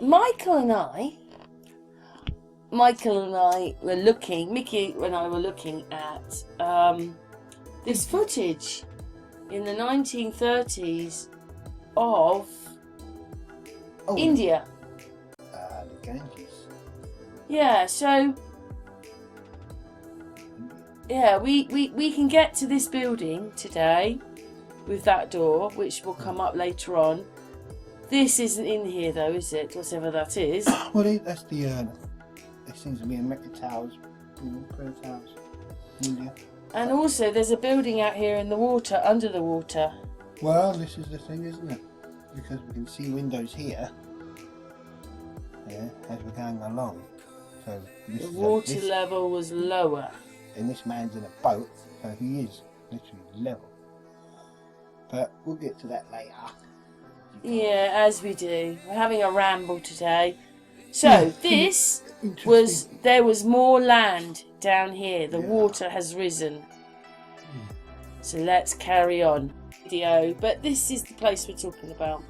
Michael and I were looking, Mickey and I were looking at this footage in the 1930s of India. The Ganges. Yeah, so yeah, we can get to this building today with that door, which will come up later on. This isn't in here though, is it? Whatever that is. Well, that's the. It seems to be in Mecca Towers, Prayer Towers, India. And also, there's a building out here in the water, under the water. Well, this is the thing, isn't it? Because we can see windows here. Yeah, as we're going along. So the water level was lower. And this man's in a boat, so he is literally level. But we'll get to that later. Yeah, as we do. We're having a ramble today. So there was more land down here. The water has risen. So let's carry on. Video, but this is the place we're talking about.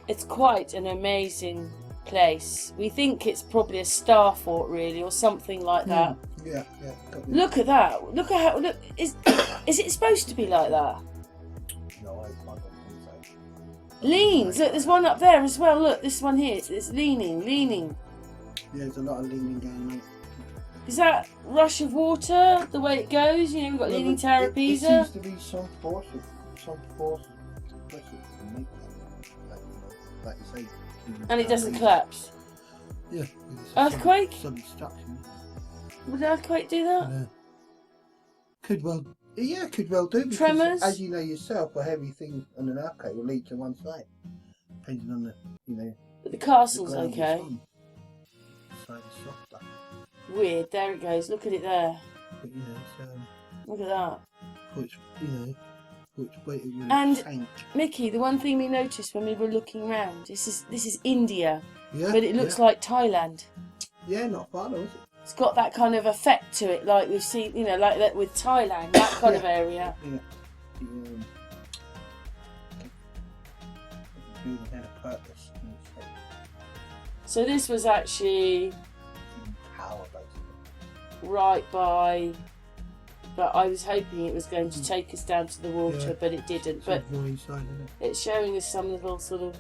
It's quite an amazing place. We think it's probably a star fort, really, or something like that. Yeah. Look at that. Look at how. Look, is it supposed to be like that? No, I don't think so. Leans. Look, there's one up there as well. Look, this one here. It's leaning. Yeah, there's a lot of leaning going on. Is that rush of water the way it goes? You know, we've got leaning Tower of Pisa. It seems to be some force pressure to make that, like you say. And it doesn't collapse. Yeah. Earthquake? Some destruction. Would an earthquake do that? Yeah. Could well do. Because, Tremors? as you know yourself, a heavy thing on an earthquake will lead to one side, depending on But the castle's the okay. Side is softer. Weird. There it goes. Look at it there. But it's, Look at that. which way it will And tank. Mickey, the one thing we noticed when we were looking round, this is India, Yeah, but it looks like Thailand. Yeah, not far though, is it? It's got that kind of effect to it, like we've seen, like that with Thailand, that kind of area. Yeah. Building had a purpose. So this was actually Power, basically. right by, but I was hoping it was going to take us down to the water, but it didn't. But More inside, isn't it? it's showing us some little sort of,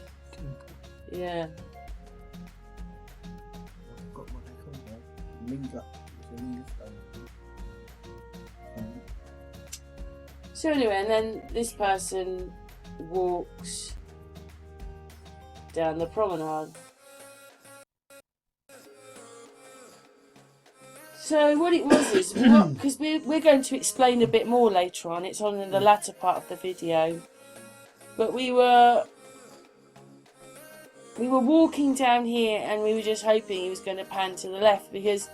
yeah. I forgot what they call that. Linga. It's a linga stone. So anyway, and then this person walks down the promenade. So what it was is, because we're going to explain a bit more later on, it's on in the latter part of the video, but we were walking down here and we were just hoping he was going to pan to the left, because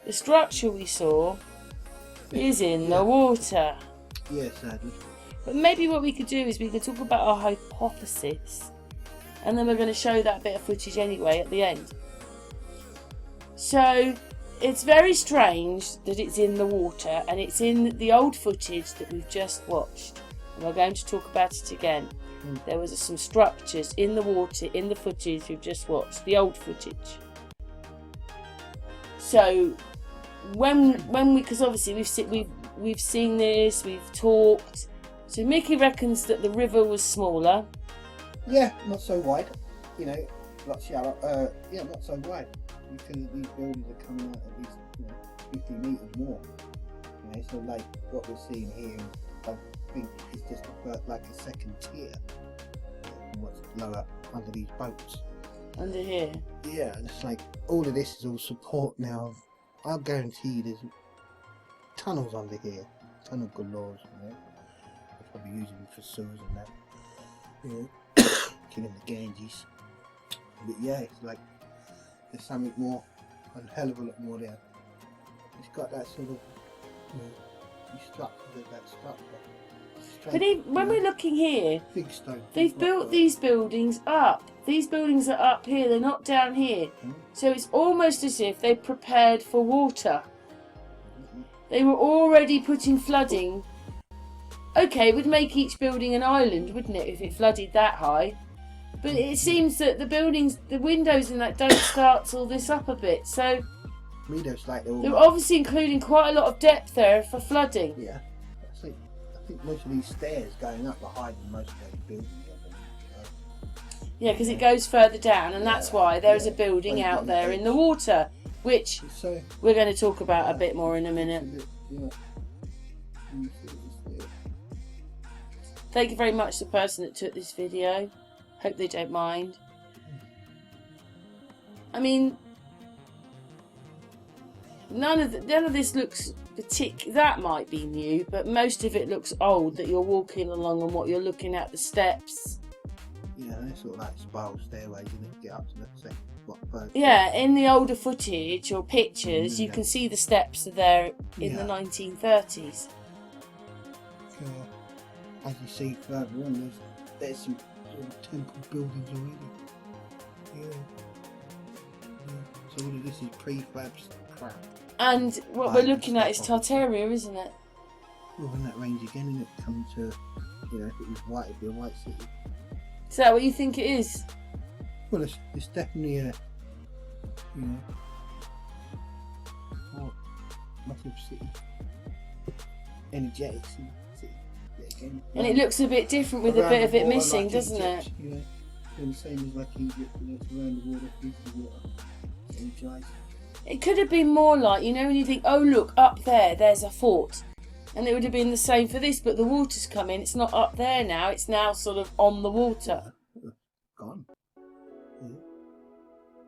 the structure we saw is in the water. Yeah, sadly. But maybe what we could do is we could talk about our hypothesis, and then we're going to show that bit of footage anyway at the end. So it's very strange that it's in the water, and it's in the old footage that we've just watched, and we're going to talk about it again. There was some structures in the water in the footage we've just watched, the old footage. So when we, because obviously we've seen this, we've talked. So Mickey reckons that the river was smaller. Yeah, not so wide. Lot shallow. Not so wide. Because these buildings are coming out at least 50 metres more. So like what we're seeing here, I think it's just like a second tier. What's lower under these boats? Under here. Yeah, and it's like all of this is all support now. I guarantee there's tunnels under here, tunnel galores. They're probably using them for sewers and that. Killing the Ganges. But yeah, it's like there's something more, a hell of a lot more there. It's got that sort of structure, that structure. But when we're looking here, big stone. they've built these buildings up. These buildings are up here, they're not down here. So it's almost as if they prepared for water. They were already putting flooding. Okay, it would make each building an island, wouldn't it, if it flooded that high? But it seems that the buildings, the windows and that don't start till this up a bit. So Meadows like they're all. they're obviously including quite a lot of depth there for flooding. Yeah. I think most of these stairs going up are hiding most of those buildings. Yeah, because it goes further down, and that's why there is a building out there in the water, which So, we're going to talk about a bit more in a minute. yeah. Thank you very much to the person that took this video. Hope they don't mind. I mean, none of this looks that might be new, but most of it looks old. That you're walking along and what you're looking at, the steps. Yeah, they're sort of like spiral stairways, and it get up to the second, third. Yeah, in the older footage or pictures, you can see the steps are there in the 1930s. As you see further on, there's some sort of temple buildings already. So all of this is prefab crap. And what we're looking at is Tartaria, isn't it? Well, in that range again, and it comes to, if it was white, it'd be a white city. Is that what you think it is? Well, it's definitely a, massive city, energetic city. Again, And it looks a bit different with a bit of it missing, doesn't it? The same as like Egypt, it's around the water, through the water, energized. It could have been more like, when you think, oh look, up there's a fort. And it would have been the same for this, but the water's come in, it's not up there now, it's now sort of on the water. Gone. Yeah.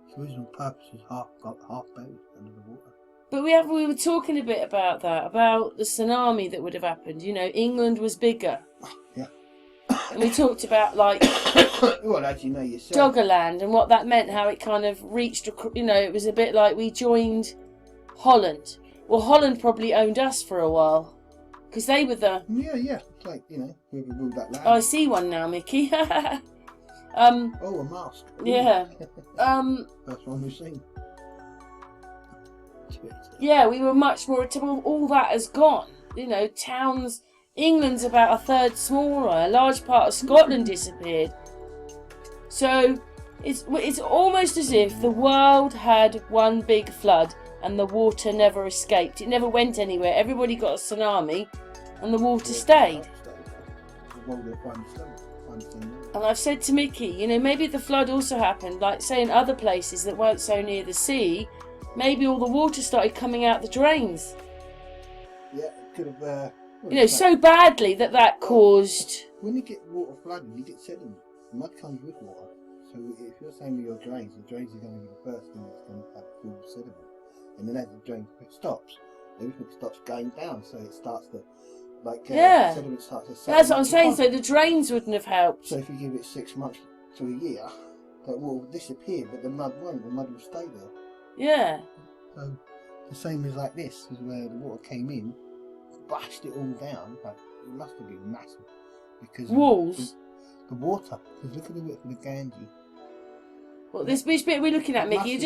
Its original purpose is half buried under the water. But we were talking a bit about that, about the tsunami that would have happened. England was bigger. Yeah. And we talked about, like, well, as you know yourself. Doggerland and what that meant, how it kind of reached, it was a bit like we joined Holland. Well, Holland probably owned us for a while. Because they were the... Yeah. It's like, whoever ruled that land. Oh, I see one now, Mickey. Oh, a mask. Yeah. That's one we've seen. Yeah, we were much more... All that has gone. Towns... England's about a third smaller. A large part of Scotland disappeared. So, it's almost as if the world had one big flood and the water never escaped. It never went anywhere. Everybody got a tsunami and the water stayed. And I've said to Mickey, maybe the flood also happened, like say in other places that weren't so near the sea, maybe all the water started coming out the drains. Yeah, it could have... so badly that caused... When you get water flooding, you get sediment. Mud comes with water. So if you're saying with your drains, the drains are going to be the first thing that's going to have full sediment. And then as the drain stops, everything stops going down. So it starts to, sediment starts to settle. That's what I'm saying. So the drains wouldn't have helped. So if you give it 6 months to a year, that water will disappear, but the mud won't. The mud will stay there. Yeah. So the same as like this, is where the water came in, bashed it all down. Like, it must have been massive. Because walls? The water. Because look at the width of the Ganges. Well, which bit are we looking at, Mickey?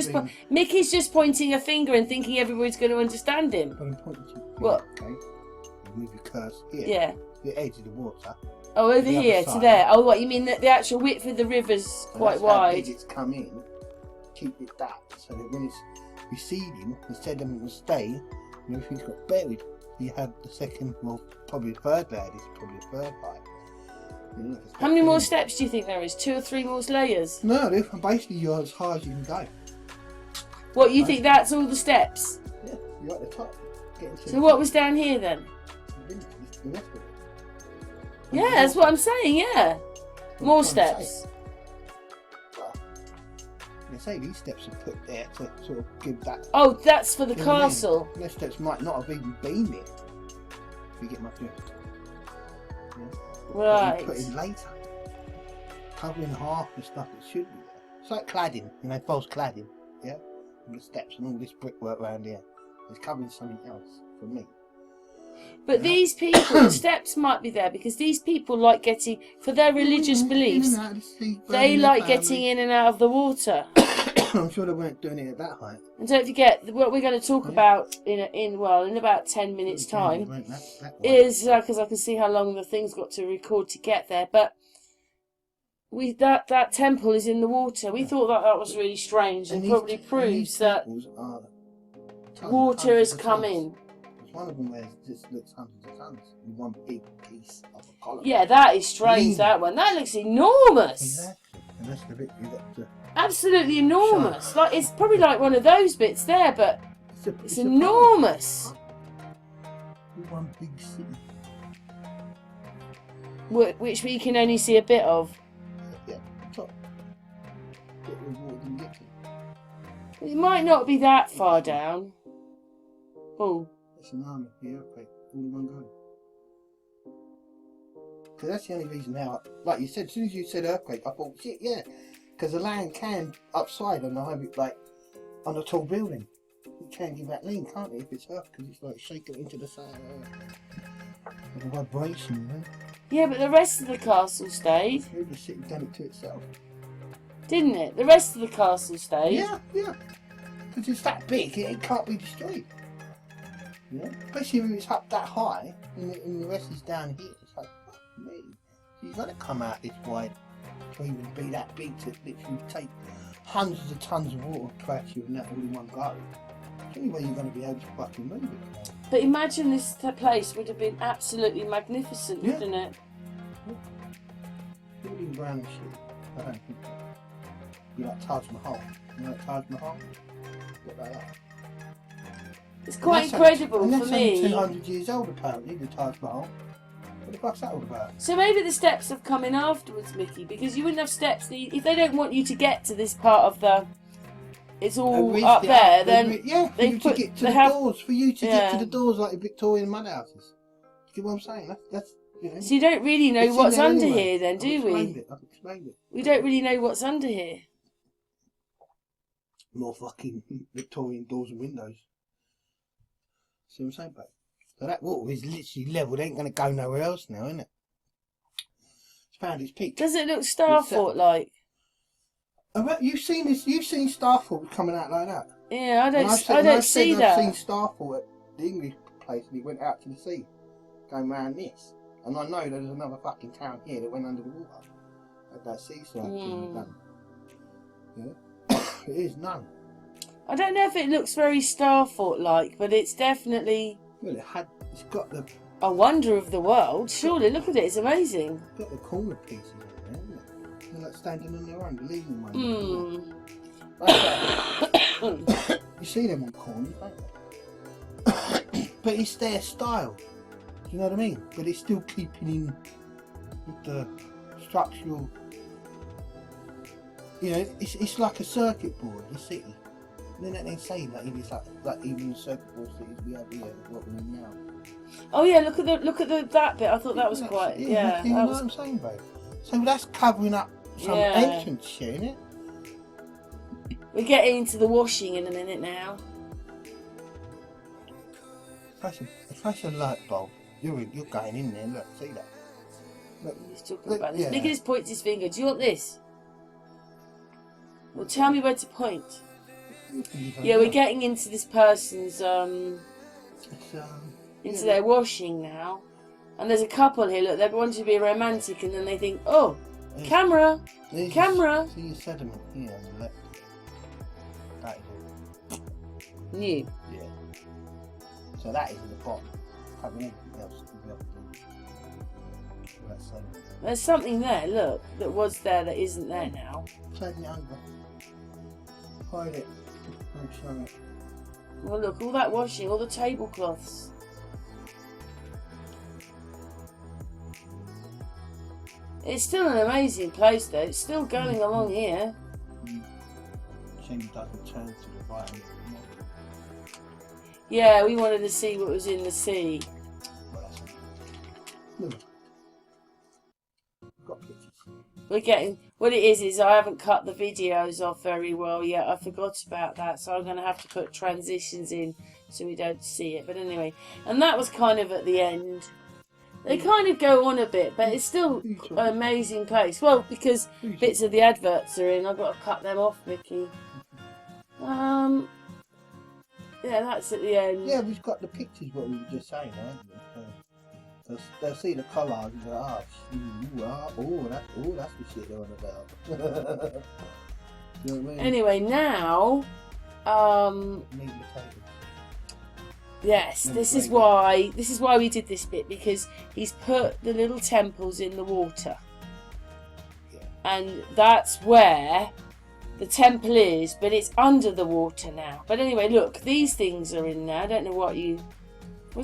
Mickey's just pointing a finger and thinking everybody's going to understand him. But I'm pointing to what? Okay. You move your cursor here. Yeah. The edge of the water. Oh, over here to there. Oh, what you mean? The actual width of the river's quite wide. How big it's come in. Keep it that so that when it's receding, the sediment will stay and everything's got buried. You have the second, well, probably the third layer. This is probably the third height. How many more steps do you think there is? 2 or 3 more layers? No, basically you're as high as you can go. What, you think that's all the steps? Yeah, you're at the top. So what was down here then? The rest of it. Yeah, that's what I'm saying, yeah. More steps. They say these steps are put there to sort of give that... Oh, that's for the castle. Those steps might not have even been there. If you get my drift. Yeah. Right. Put in later. Covering half the stuff that should be there. It's like cladding, false cladding. Yeah? And the steps and all this brickwork around here. It's covering something else for me. But these people, the steps might be there because these people like getting, for their religious beliefs, they like getting in and out of the water. I'm sure they weren't doing it at that height. And don't forget, what we're going to talk about in about 10 minutes' time is, because I can see how long the thing's got to record to get there, but that temple is in the water. We thought that was really strange and probably proves that water has come in. There's one of them where it just looks hundreds of tons in one big piece of a column. Yeah, that is strange, that one. That looks enormous. Exactly. And that's the bit you got to... Absolutely enormous. Like, it's probably like one of those bits there, but it's enormous. One big city. Which we can only see a bit of. Yeah, top. Get the water and get to. It might not be that far down. Oh. It's an army, the earthquake, all in one go. Because that's the only reason now, like you said, as soon as you said earthquake, I thought, shit, yeah. Because the land can upside on the high, like, on a tall building. It can give that lean, can't it, if it's earth, because it's like shaking into the side of earth. Like a vibration, you know? Yeah, but the rest of the castle stayed. Maybe the city done it to itself. Didn't it? The rest of the castle stayed. Yeah, yeah. Because it's that big, it can't be destroyed. You know? Especially if it's up that high, and the rest is down here. It's like, fuck me. So you've got to come out this wide to even be that big to literally take hundreds of tons of water to catch you and that all in one go. It's the only way you're going to be able to fucking move it. But imagine this place would have been absolutely magnificent, Yeah. wouldn't it? All in brown and shit. I don't think so. Be like Taj Mahal. You know like Taj Mahal? Get like that. It's quite And incredible that's for only me. 200 years old apparently, the Taj Mahal. What the fuck's that all about? So maybe the steps have come in afterwards, Mickey, because you wouldn't have steps. If they don't want you to get to this part of the... It's all up there, then yeah, for they you put... to get to they the have, doors, for you to get to Yeah. the doors like the Victorian mud houses. You get what I'm saying? That's you know. So you don't really know It's in what's there under anyway. here then, do we? I've explained it. We don't really know what's under here. More fucking Victorian doors and windows. See what I'm saying, babe? So that water is literally level. It ain't going to go nowhere else now, isn't it? It's found its peak. Does it look Starfort-like? You've seen this? You've seen Starfort coming out like that? Yeah, I don't see I've seen that. Starfort at the English place and he went out to the sea, going round this. And I know there's another fucking town here that went under the water. At that seaside thing done. Yeah? It is none. I don't know if it looks very Starfort-like, but it's definitely Well, it's got the a wonder of the world. Surely, look at it, it's amazing. got the corner pieces in there, isn't it? They're like standing on their own, the leading one. Hmm. Like that. You see them on corners, don't you? But it's their style. Do you know what I mean? But it's still keeping in with the structural. You know, it's like a circuit board, the city. And then they say that it's like even the circuit board cities we have here, what we're in now. Oh yeah, look at that bit. I thought that was quite You that know was what I'm saying, babe? So that's covering up some Yeah. entrance shit, isn't it? We're getting into the washing in a minute now. If that's a light bulb, you're going in there. Look, see that? Look, He's talking about this. yeah. Nicholas points his finger. Do you want this? Well, tell me where to point. Yeah, we're getting into this person's into their washing now, and there's a couple here. Look, they want to be romantic, and then they think, oh, camera. Camera. See your sediment here on the left. That is it. New. Yeah. So that is in the pot. Having anything else to be up to. That's sediment. There's something there. Look, that was there that isn't there now. Turn it over. Hide it. Don't show it. Well, look, all that washing, all the tablecloths. It's still an amazing place, though. It's still going along here. Shame it doesn't turn to the right. Yeah, we wanted to see what was in the sea. Well, that's look. Got pictures. We're getting... What it is I haven't cut the videos off very well yet. I forgot about that, so I'm going to have to put transitions in so we don't see it. But anyway, and that was kind of at the end. They kind of go on a bit, but it's still an amazing place. Well, because bits of the adverts are in, I've got to cut them off, Mickey. Yeah, that's at the end. Yeah, we've got the pictures, what we were just saying, haven't we? They'll see the collage and go, that's the shit they're on about. You know what I mean? Anyway, now, Meat and potatoes. yes, And this is gravy. why we did this bit, because he's put the little temples in the water. Yeah. And that's where the temple is, but it's under the water now. But anyway, look, these things are in there. I don't know what do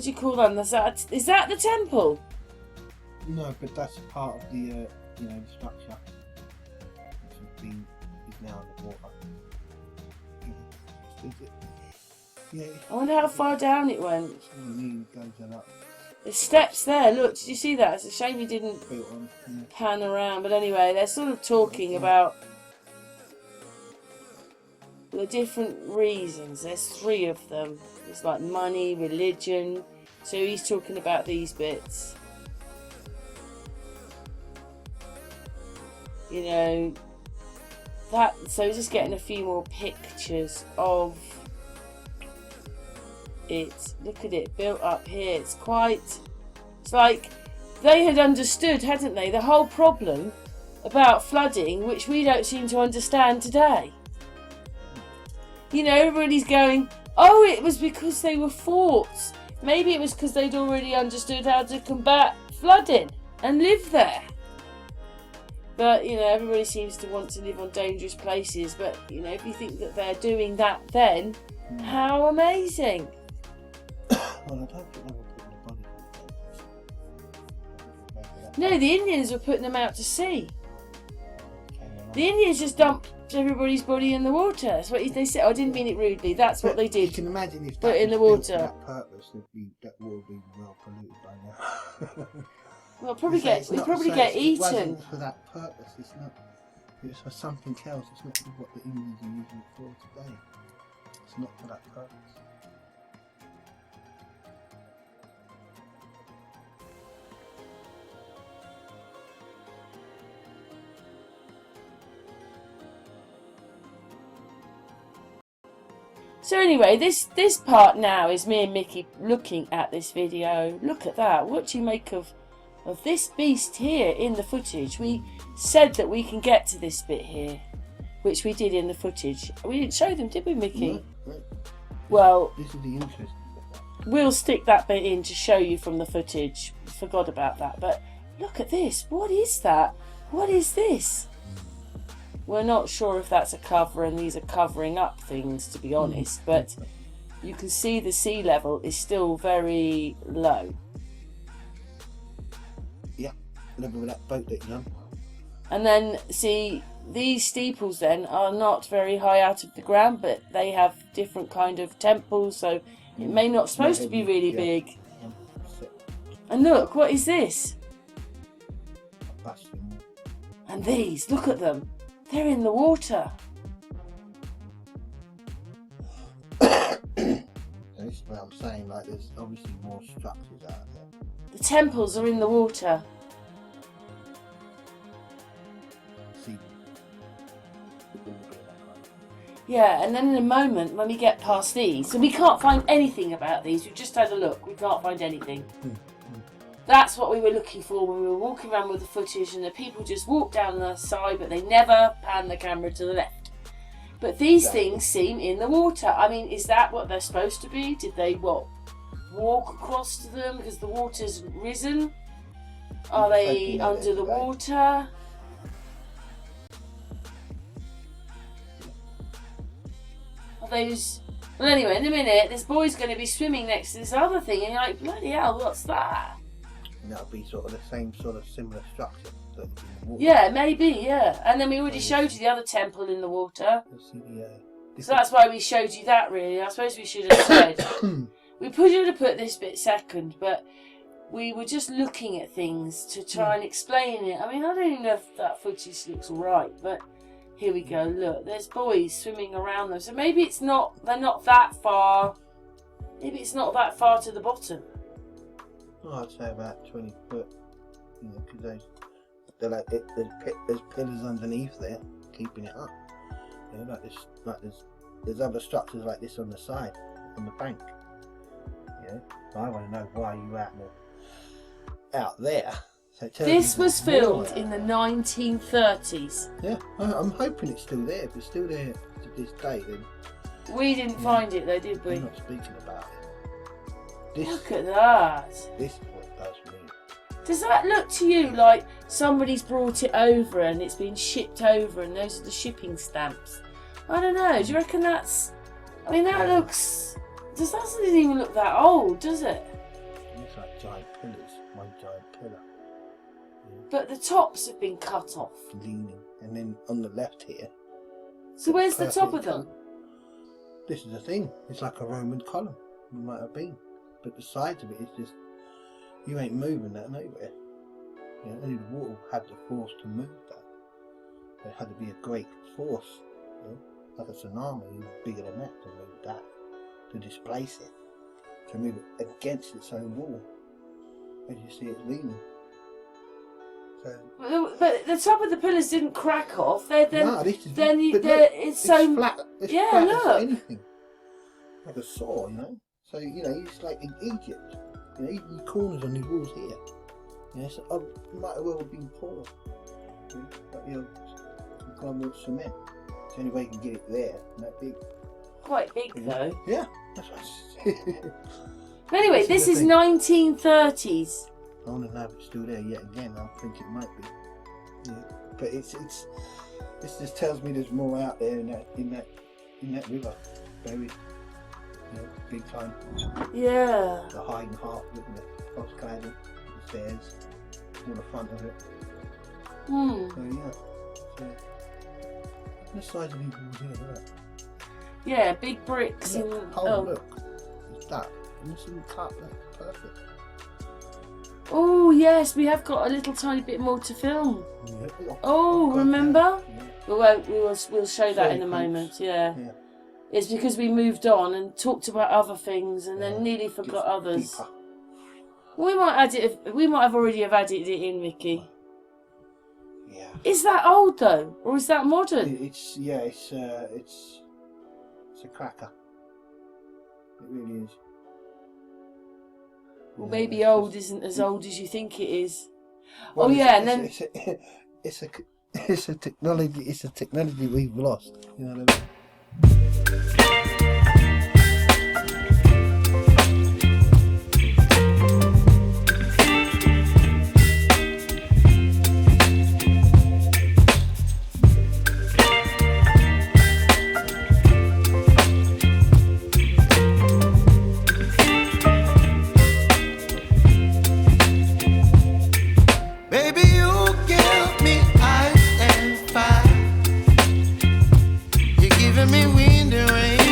you call them? Is that the temple? No, but that's part of the the structure. Which is now in the water. Is it? Yeah. I wonder how far down it went. It's all mean goes a lot. There's steps there. Look, did you see that? It's a shame you didn't Built on. Yeah. pan around. But anyway, they're sort of talking about the different reasons. There's 3 of them. It's like money, religion. So he's talking about these bits. You know, that. So he's just getting a few more pictures of it. Look at it built up here. It's like they had understood, hadn't they, the whole problem about flooding, which we don't seem to understand today. You know, everybody's going, oh, it was because they were forts. Maybe it was because they'd already understood how to combat flooding and live there. But, you know, everybody seems to want to live on dangerous places. But, you know, if you think that they're doing that then, how amazing. Well, I don't think they were putting the body on. No, the Indians were putting them out to sea. The Indians just dumped everybody's body in the water. That's what they said. I didn't mean it rudely. That's what they You did. can imagine if Put that it in was the built water. for that purpose, that water would be well polluted by now. We'll probably So it's we'd not- probably so get It eaten. wasn't for that purpose. It's not. It's for something else. It's not for what the Indians are using it for today. It's not for that purpose. So anyway, this part now is me and Mickey looking at this video. Look at that. What do you make of this beast here in the footage? We said that we can get to this bit here, which we did in the footage. We didn't show them, did we, Mickey? No. Well, This is the interesting bit. we'll stick that bit in to show you from the footage. Forgot about that. But look at this. What is that? What is this? We're not sure if that's a cover and these are covering up things, to be honest, but you can see the sea level is still very low. Yeah, level with that boat that you're on. And then, see, these steeples then are not very high out of the ground, but they have different kind of temples, so it may not supposed to be really big. And look, what is this? And these, look at them. They're in the water. This is what I'm saying, like there's obviously more structures out there. The temples are in the water. See, Yeah, and then in a moment when we get past these, so we can't find anything about these, we've just had a look, we can't find anything. That's what we were looking for when we were walking around with the footage, and the people just walked down the side, but they never pan the camera to the left. But these things seem in the water. I mean, is that what they're supposed to be? Did they, walk across to them because the water's risen? Are they under the water? Are those... Well, anyway, in a minute, this boy's going to be swimming next to this other thing, and you're like, bloody hell, what's that? and that'll be sort of the same sort of similar structure that's in the water. Yeah, maybe, yeah. And then we already showed you the other temple in the water. Let's see the, So that's why we showed you that, really. I suppose we should have said. We should have put this bit second, but we were just looking at things to try and explain it. I mean, I don't even know if that footage looks right, but here we go. Look, there's boys swimming around them. So maybe it's not, they're not that far. Maybe it's not that far to the bottom. Oh, I'd say about 20 foot. You know, because there's pillars underneath there keeping it up. You know, there's other structures like this on the side, on the bank. You know, so I want to know why you out out there. So it tells This you was there's more filmed out in the 1930s. there. Yeah, I'm hoping it's still there. If it's still there to this day, then We didn't find it though, did we? we're not speaking about it. This, Look at that. this is what it does for me. Does that look to you like somebody's brought it over and it's been shipped over and those are the shipping stamps? I don't know. Do you reckon that's... I mean, that looks... That doesn't even look that old, does it? It looks like giant pillars. One giant pillar. But the tops have been cut off. Leaning. And then on the left here, So where's the top of perfect them? cut. This is the thing. It's like a Roman column. It might have been. But the sides of it is just... You ain't moving that nowhere. You know, only the water had the force to move that. There had to be a great force. You know, like a tsunami, even bigger than that to move that. To displace it. To move it against its own wall. As you see it leaning. So... But the top of the pillars didn't crack off. no, this is, then you, but look, it's so... flat. It's Yeah, flat look. as anything. Like a saw, you know. So you know, it's like in Egypt. You know, even the corners on the walls here. You know, so it might as well have been poured. You know, like the old climate cement. It's the only way you can get it there, and that big. Quite big though. Yeah, that's what I said. But anyway, This this is is the 1930s. I want to know if it's still there yet again. I think it might be. Yeah, but it's. This just tells me there's more out there in that river, buried. You know, big time. Yeah. The hiding heart with the cross cladding, the stairs, all the front of it. Hmm. So yeah. So, the size of these walls here, look. Yeah, big bricks and... Oh, look. It's that. And this isn't cut, look, perfect. Oh, yes, we have got a little tiny bit more to film. Yeah. Oh, God, remember? yeah. We'll show that in a moment, yeah. It's because we moved on and talked about other things and then nearly forgot others. Deeper. We might have already have added it in, Mickey. Yeah. Is that old though? Or is that modern? It's a cracker. It really is. Well, Yeah, maybe it's old just- isn't as old as you think it is. Well, Oh yeah, and then it's a technology. It's a technology we've lost. You know what I mean? Baby, you give me ice and fire. You're giving me wind and rain.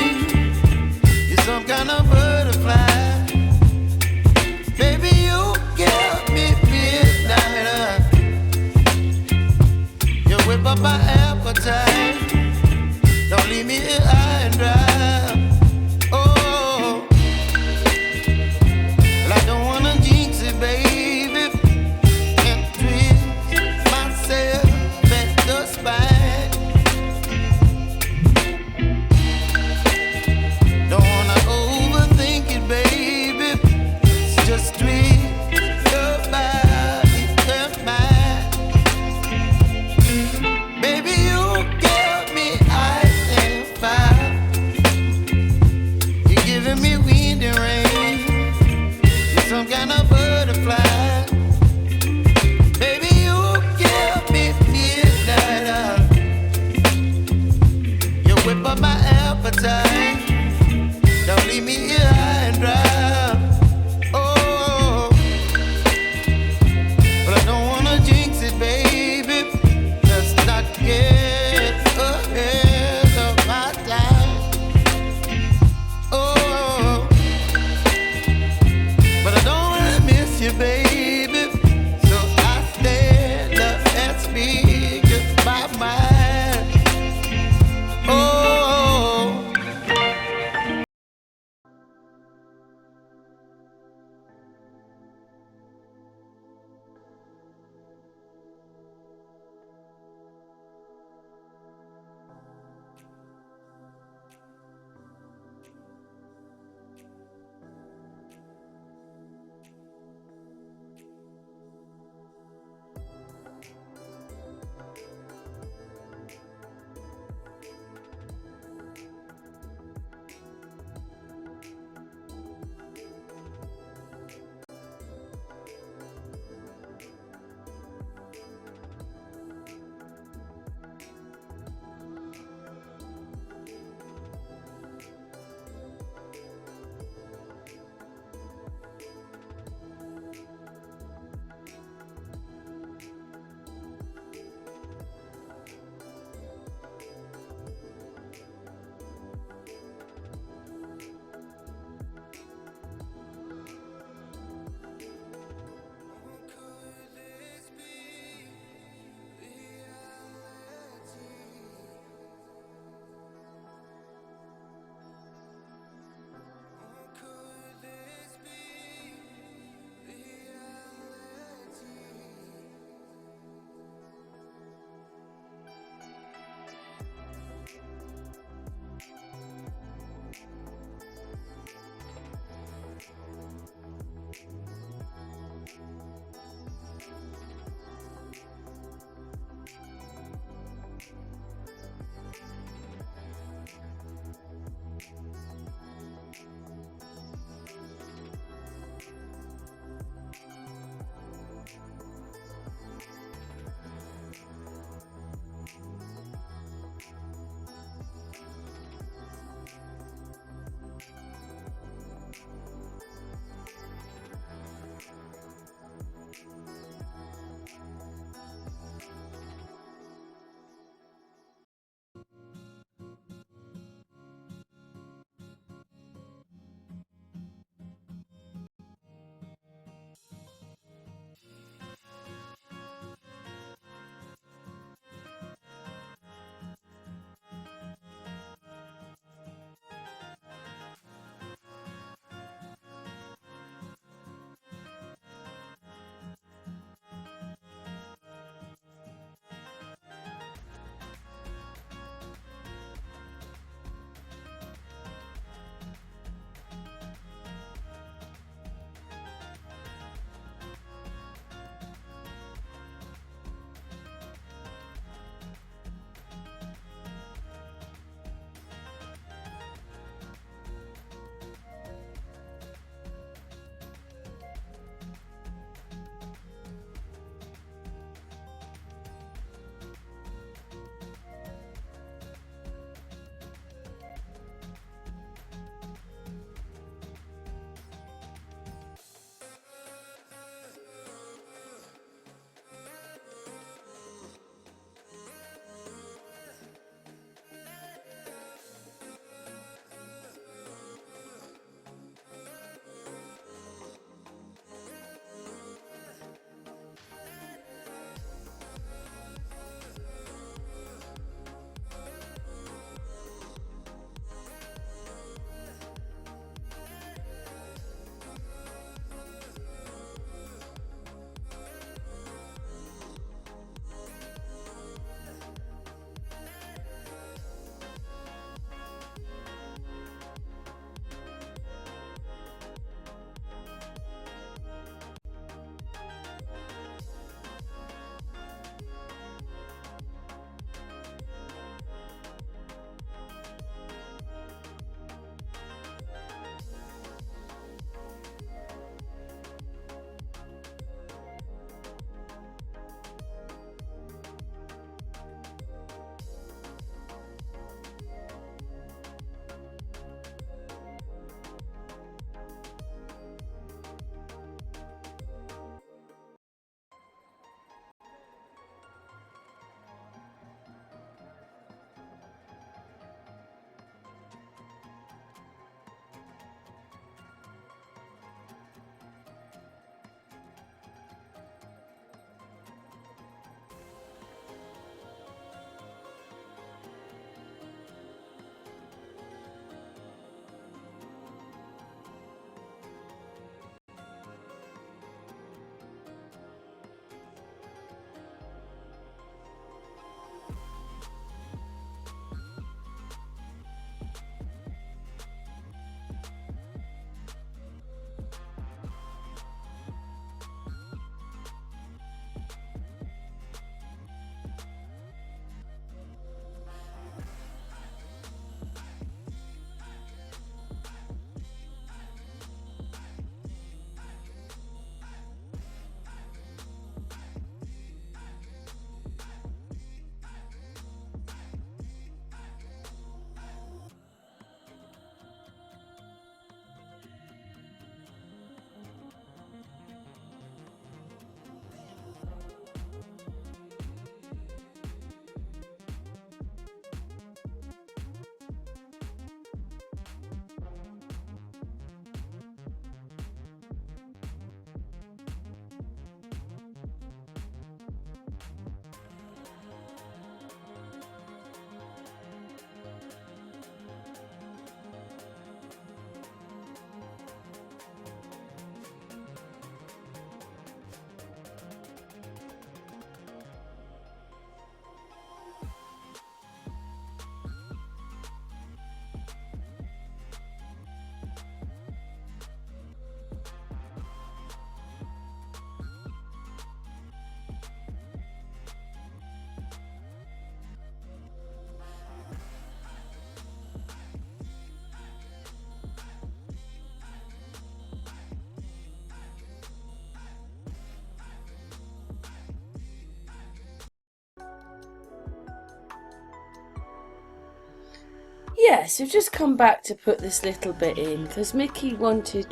yes, we've just come back to put this little bit in because Mickey wanted,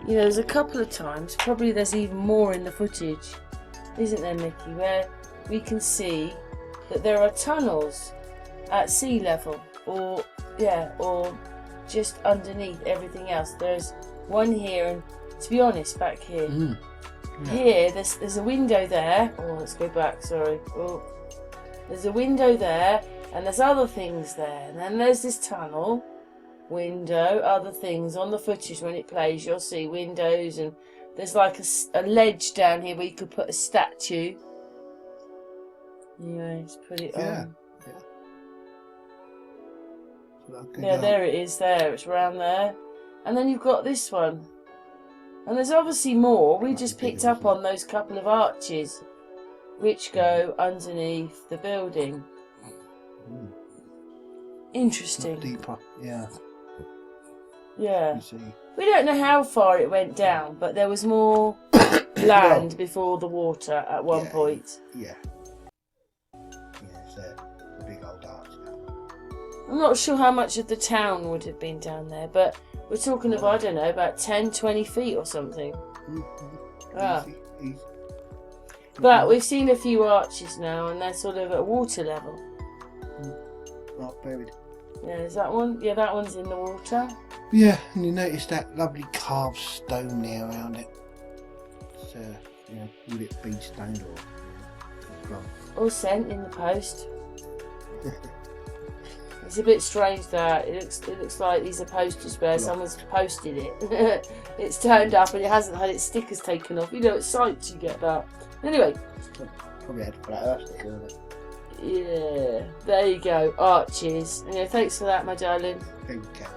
there's a couple of times, probably there's even more in the footage, isn't there, Mickey, where we can see that there are tunnels at sea level or just underneath everything else. There's one here, and to be honest, back here, here, there's a window there. Oh, let's go back, sorry. Oh, there's a window there, and there's other things there. And then there's this tunnel, window, other things. On the footage when it plays, you'll see windows, and there's like a ledge down here where you could put a statue. Yeah, let's put it on. Yeah, there it is there. It's around there. And then you've got this one. And there's obviously more. We just picked up on those couple of arches which go underneath the building. Interesting. Deeper, yeah. Yeah. You see. We don't know how far it went down, but there was more land before the water at one point. Yeah. Yeah, it's a big old arch now. I'm not sure how much of the town would have been down there, but we're talking of, I don't know, about 10, 20 feet or something. Easy. But we've seen a few arches now, and they're sort of at water level. Right, buried. Yeah, is that one? Yeah, that one's in the water. Yeah, and you notice that lovely carved stone there around it. It's, would it be stone or All sent in the post. It's a bit strange that it looks like these are posters where someone's posted it. It's turned up and it hasn't had its stickers taken off. You know, at sites you get that. Anyway. Probably had to put that sticker on it. Yeah, there you go. Arches. Anyway, thanks for that, my darling. Okay.